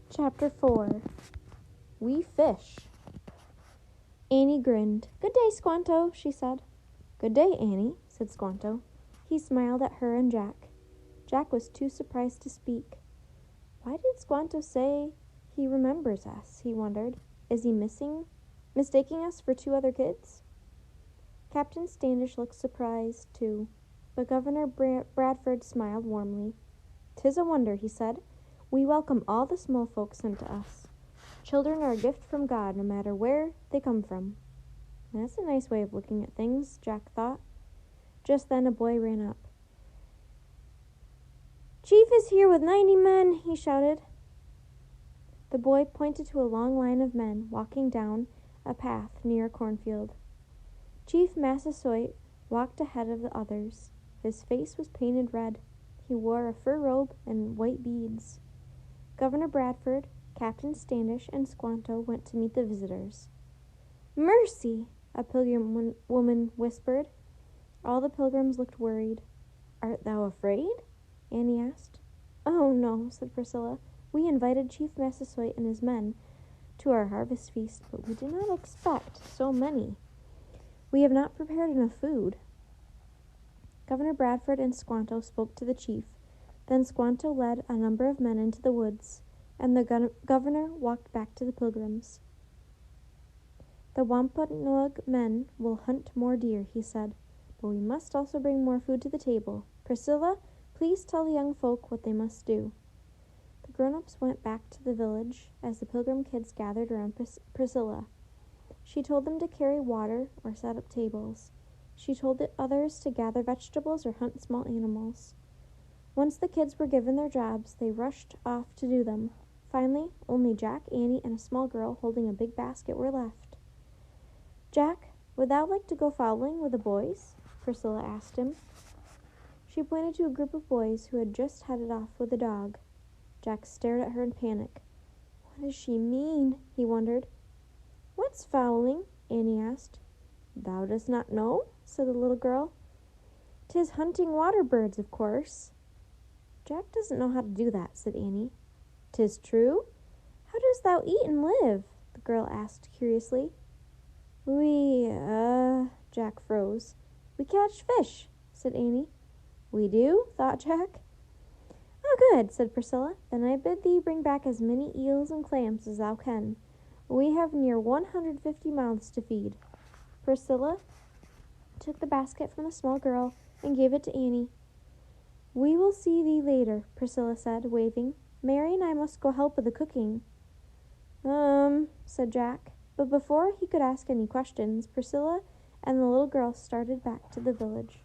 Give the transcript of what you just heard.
Chapter 4. We Fish. Annie grinned. "Good day, Squanto," she said. "Good day, Annie," said Squanto. He smiled at her and Jack. Jack was too surprised to speak. Why did Squanto say he remembers us, he wondered. Is he mistaking us for two other kids? Captain Standish looked surprised, too, but Governor Bradford smiled warmly. "'Tis a wonder," he said. "We welcome all the small folks sent to us. Children are a gift from God, no matter where they come from." That's a nice way of looking at things, Jack thought. Just then a boy ran up. "Chief is here with 90 men, he shouted. The boy pointed to a long line of men walking down a path near a cornfield. Chief Massasoit walked ahead of the others. His face was painted red. He wore a fur robe and white beads. Governor Bradford, Captain Standish, and Squanto went to meet the visitors. "Mercy!" a pilgrim woman whispered. All the pilgrims looked worried. "Art thou afraid?" Annie asked. "Oh, no," said Priscilla. "We invited Chief Massasoit and his men to our harvest feast, but we did not expect so many. We have not prepared enough food." Governor Bradford and Squanto spoke to the chief. Then Squanto led a number of men into the woods, and the governor walked back to the pilgrims. "The Wampanoag men will hunt more deer," he said, "but we must also bring more food to the table. Priscilla, please tell the young folk what they must do." The grown-ups went back to the village as the pilgrim kids gathered around Priscilla. She told them to carry water or set up tables. She told the others to gather vegetables or hunt small animals. Once the kids were given their jobs, they rushed off to do them. Finally, only Jack, Annie, and a small girl holding a big basket were left. "Jack, would thou like to go fowling with the boys?" Priscilla asked him. She pointed to a group of boys who had just headed off with a dog. Jack stared at her in panic. What does she mean? He wondered. "What's fowling?" Annie asked. "Thou dost not know?" said the little girl. "'Tis hunting water birds, of course." "Jack doesn't know how to do that," said Annie. "'Tis true? How dost thou eat and live?" the girl asked curiously. Jack froze. "We catch fish," said Annie. "We do?" thought Jack. "Oh, good," said Priscilla. "Then I bid thee bring back as many eels and clams as thou can. We have near 150 mouths to feed." Priscilla took the basket from the small girl and gave it to Annie. "We will see thee later," Priscilla said, waving. "Mary and I must go help with the cooking." Said Jack. But before he could ask any questions, Priscilla and the little girl started back to the village.